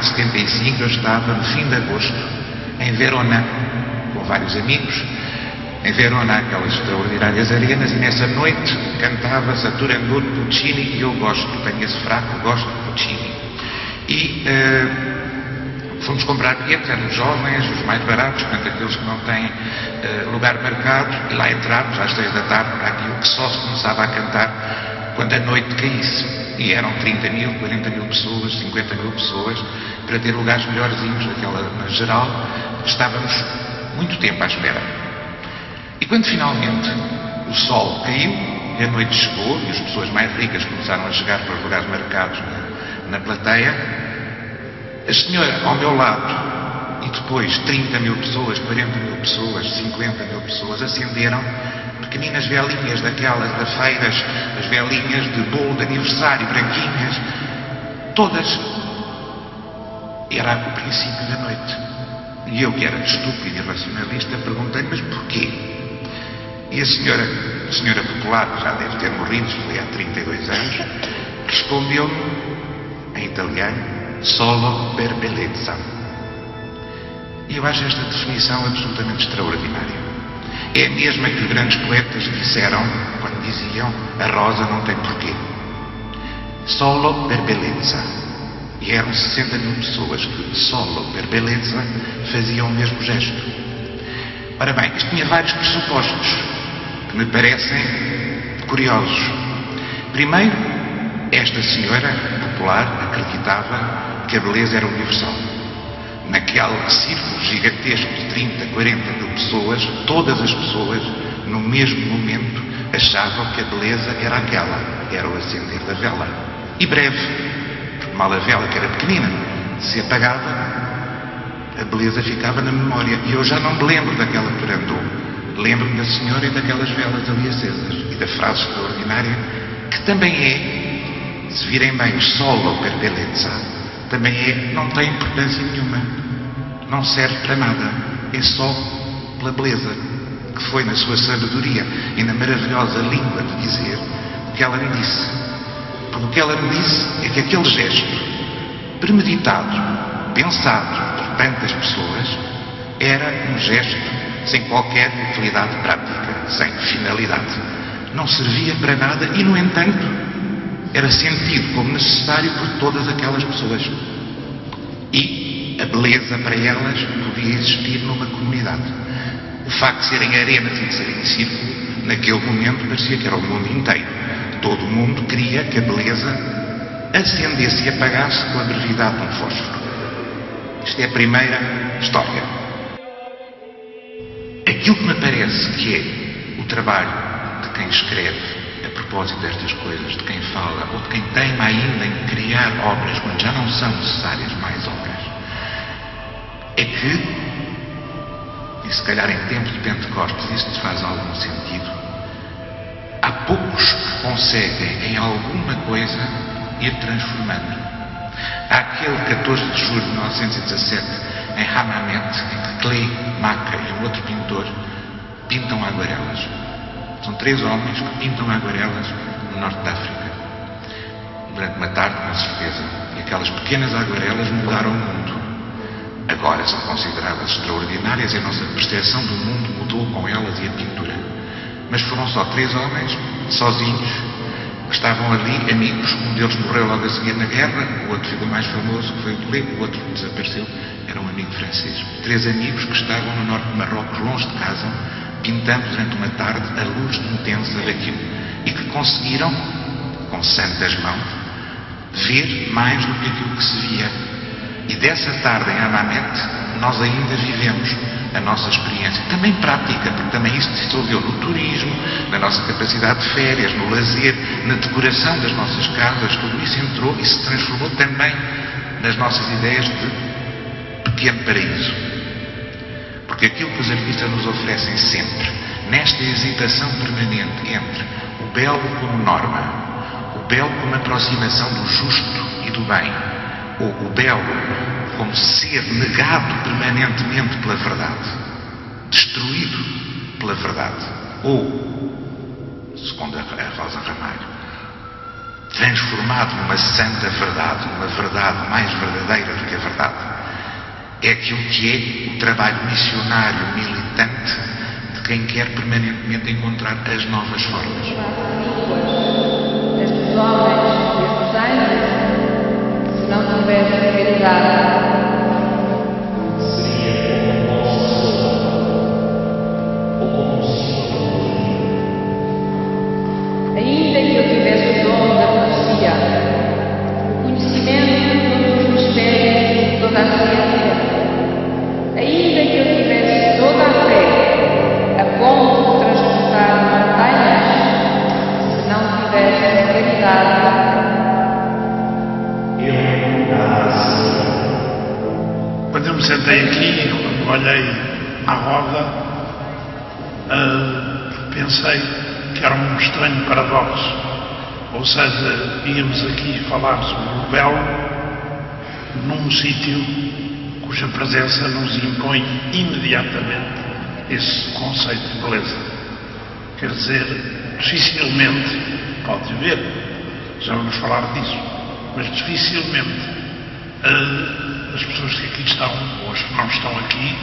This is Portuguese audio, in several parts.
de 75, eu estava no fim de agosto em Verona, com vários amigos, em Verona, aquelas extraordinárias arenas, e nessa noite cantava-se a Turandot Puccini, e eu gosto, tenho esse fraco, gosto de Puccini. E fomos comprar bilhetes, éramos jovens, os mais baratos, portanto aqueles que não têm lugar marcado, e lá entramos às 6 da tarde para aquilo que só se começava a cantar quando a noite caísse. E eram 30 mil, 40 mil pessoas, 50 mil pessoas, para ter lugares melhorzinhos, naquela, na geral, estávamos muito tempo à espera. E quando finalmente o sol caiu e a noite chegou e as pessoas mais ricas começaram a chegar para os lugares marcados na plateia, a senhora ao meu lado e depois 30 mil pessoas, 40 mil pessoas, 50 mil pessoas acenderam pequeninas velinhas daquelas da feiras, as velinhas de bolo de aniversário, branquinhas, todas. Era o princípio da noite. E eu, que era estúpido e racionalista, perguntei, mas porquê? E a senhora popular, que já deve ter morrido, foi há 32 anos, respondeu-me em italiano, solo per bellezza. E eu acho esta definição absolutamente extraordinária. É a mesma que os grandes poetas disseram quando diziam a rosa não tem porquê. Solo per bellezza. E eram 60 mil pessoas que solo per bellezza faziam o mesmo gesto. Ora bem, isto tinha vários pressupostos que me parecem curiosos. Primeiro, esta senhora popular acreditava que a beleza era universal. Naquele círculo gigantesco de 30, 40 mil pessoas, todas as pessoas, no mesmo momento, achavam que a beleza era aquela, era o acender da vela. E breve, porque mal a vela, que era pequenina, se apagava, a beleza ficava na memória. E eu já não me lembro daquela Turandot. Lembro-me da senhora e daquelas velas ali acesas. E da frase extraordinária, que também é, se virem bem, solo per bellezza, também é, não tem importância nenhuma, não serve para nada, é só pela beleza, que foi na sua sabedoria e na maravilhosa língua de dizer o que ela me disse. Porque o que ela me disse é que aquele gesto, premeditado, pensado por tantas pessoas, era um gesto sem qualquer utilidade prática, sem finalidade. Não servia para nada e, no entanto, era sentido como necessário por todas aquelas pessoas. E a beleza para elas podia existir numa comunidade. O facto de serem arenas e de serem círculo, naquele momento parecia que era o mundo inteiro. Todo o mundo queria que a beleza acendesse e apagasse com a brevidade de um fósforo. Isto é a primeira história. Aquilo que me parece que é o trabalho de quem escreve a propósito destas coisas, de quem fala, ou de quem teima ainda em criar obras quando já não são necessárias mais obras, é que, e se calhar em tempos de Pentecostes isto faz algum sentido, há poucos que conseguem em alguma coisa ir transformando. Há aquele 14 de julho de 1917, em Hammamet, em que Klee, Maca e um outro pintor pintam aguarelas. São 3 homens que pintam aguarelas no norte da África. Durante uma tarde, com certeza. E aquelas pequenas aguarelas mudaram o mundo. Agora são consideradas extraordinárias e a nossa percepção do mundo mudou com elas e a pintura. Mas foram só 3 homens, sozinhos, que estavam ali, amigos. Um deles morreu logo a seguir na guerra, o outro ficou mais famoso, que foi o Klee, o outro desapareceu, era um amigo francês. 3 amigos que estavam no norte de Marrocos, longe de casa, pintando durante uma tarde a luz intensa daquilo, e que conseguiram, com santas mãos, ver mais do que aquilo que se via. E dessa tarde em Hammamet nós ainda vivemos a nossa experiência, também prática, porque também isso se dissolveu no turismo, na nossa capacidade de férias, no lazer, na decoração das nossas casas. Tudo isso entrou e se transformou também nas nossas ideias de pequeno paraíso. Porque aquilo que os artistas nos oferecem sempre, nesta hesitação permanente entre o belo como norma, o belo como aproximação do justo e do bem, ou o belo como ser negado permanentemente pela verdade, destruído pela verdade, ou, segundo a Rosa Ramalho, transformado numa santa verdade, uma verdade mais verdadeira do que a verdade, é aquilo que é o trabalho missionário militante de quem quer permanentemente encontrar as novas formas. Estes homens e estes anjos, se não tivessem caridade, ainda que eu tivesse o dom da profecia, o conhecimento de todos os mistérios, toda a ciência, ainda que eu tivesse toda a fé, a ponto de transportar montanhas, se não tivesse caridade, quando eu me sentei aqui, quando olhei à roda, pensei que era um estranho paradoxo. Ou seja, íamos aqui falar sobre o belo num sítio cuja presença nos impõe imediatamente esse conceito de beleza. Quer dizer, dificilmente, pode ver, já vamos falar disso, mas dificilmente as pessoas que aqui estão, ou as que não estão aqui,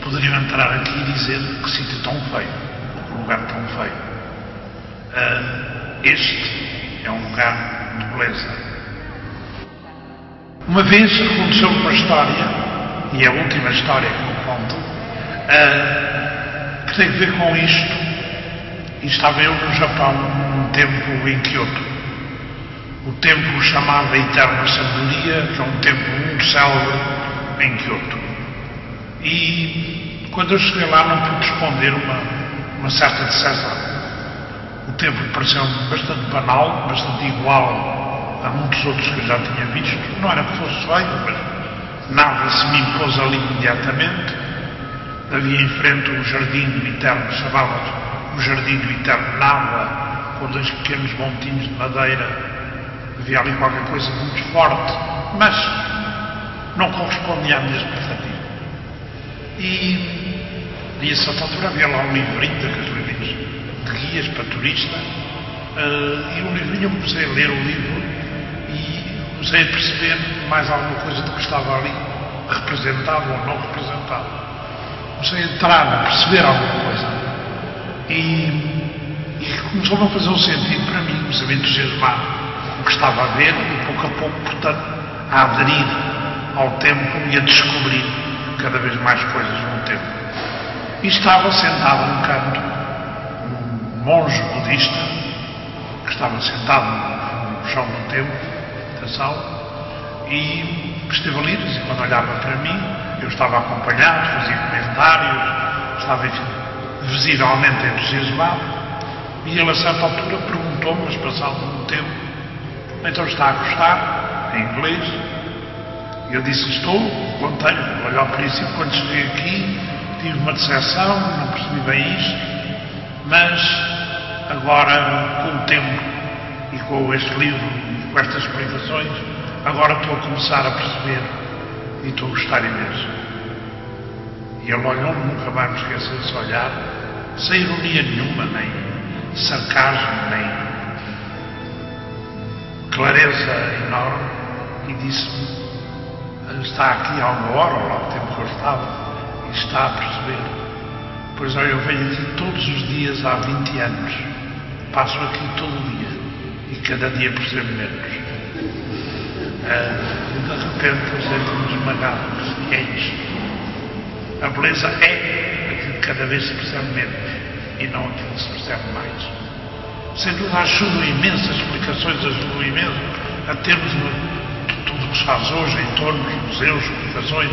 poderiam entrar aqui e dizer que sítio tão feio, que lugar tão feio. Este é um lugar de beleza. Uma vez aconteceu uma história, e é a última história que eu conto, que tem a ver com isto. E estava eu no Japão num templo em Kyoto. O templo chamado Eterna Sabedoria, que é um templo muito célebre em Kyoto. E quando eu cheguei lá não pude esconder uma certa decepção. O templo pareceu-me bastante banal, bastante igual a muitos outros que eu já tinha visto. Não era que fosse feio, mas nada se me impôs ali imediatamente. Havia em frente o jardim do Eterno, chamava-se o Jardim do Eterno Nada, com dois pequenos montinhos de madeira. Havia ali qualquer coisa muito forte, mas não correspondia à minha expectativa. E a certa altura havia lá um livrinho daqueles livrinhos de guias para turista, e o livrinho, eu comecei a ler o livro e comecei a perceber mais alguma coisa do que estava ali representado ou não representado. Comecei a entrar, a perceber alguma coisa e começou-me a fazer um sentido para mim, comecei a me entusiasmar com o que estava a ver e pouco a pouco, portanto, a aderir ao templo e a descobrir cada vez mais coisas no templo. E estava sentado num canto um monge budista que estava sentado no chão do templo, atenção, e esteve ali, e quando olhava para mim, eu estava acompanhado, fazia comentários, estava, enfim, visivelmente entusiasmado, e ele a certa altura perguntou-me, mas passado um tempo, então está a gostar, em inglês? E eu disse que estou, contei, olha, ao princípio, quando cheguei aqui, tive uma decepção, não percebi bem isto, mas agora, com o tempo e com este livro, com estas explicações, agora estou a começar a perceber e estou a gostar imenso. E ele olhou-me, nunca mais me esqueci desse olhar, sem ironia nenhuma, nem sarcasmo, nem clareza enorme, e disse-me: está aqui há uma hora, ou lá o tempo que eu estava, e está a perceber. Pois olha, eu venho aqui todos os dias há 20 anos, passo aqui todo dia, e cada dia percebo menos. E de repente eu sento-me esmagado, que é isto. A beleza é aquilo que cada vez se percebe menos, e não aquilo que se percebe mais. Sem dúvida ajuda imenso, as explicações ajudam imenso a termos tudo o que se faz hoje em torno dos museus, explicações,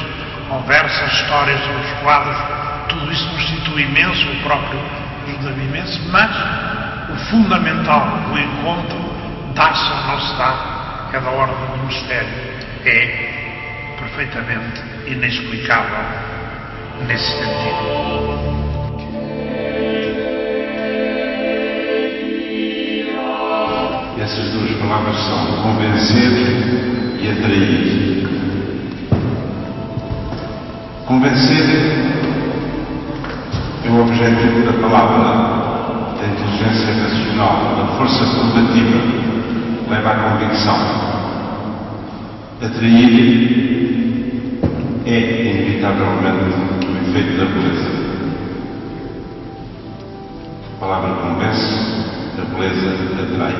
conversas, histórias sobre os quadros, tudo isso nos situa imenso, o próprio ajuda-me imenso, mas o fundamental do encontro dá-se ou não se dá, é da ordem do mistério, é perfeitamente inexplicável nesse sentido. Essas duas palavras são convencer e atrair. Convencer é o objetivo da palavra, da inteligência racional, da força combativa leva à convicção. Atrair é, inevitavelmente, o efeito da beleza. A palavra convence, a beleza atrai.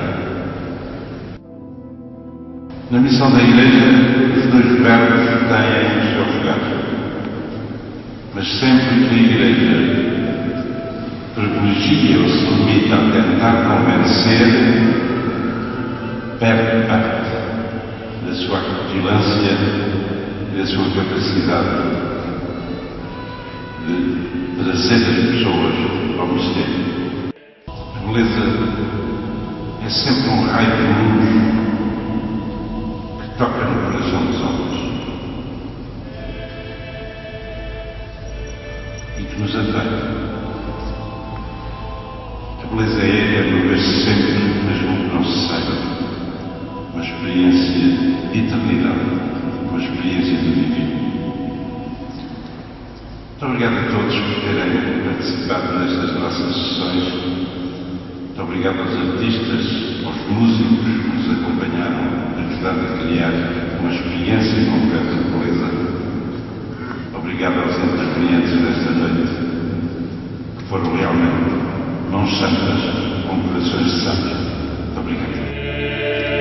Na missão da Igreja, os dois verbos têm o seu lugar. Mas sempre que a Igreja privilegia ou se limita a tentar convencer, perde parte da sua vigilância e da sua capacidade de trazer as pessoas ao mistério. A beleza é sempre um raio de luz que toca no coração dos homens e que nos atrai. A beleza é mover-se sempre, mesmo que não se saiba, uma experiência de eternidade, uma experiência de divino. Muito obrigado a todos por terem participado nestas nossas sessões. Muito obrigado aos artistas, aos músicos que nos acompanharam, ajudando a criar uma experiência completa de beleza. Obrigado aos intervenientes desta noite, que foram realmente mãos santas com corações de santos. Muito obrigado.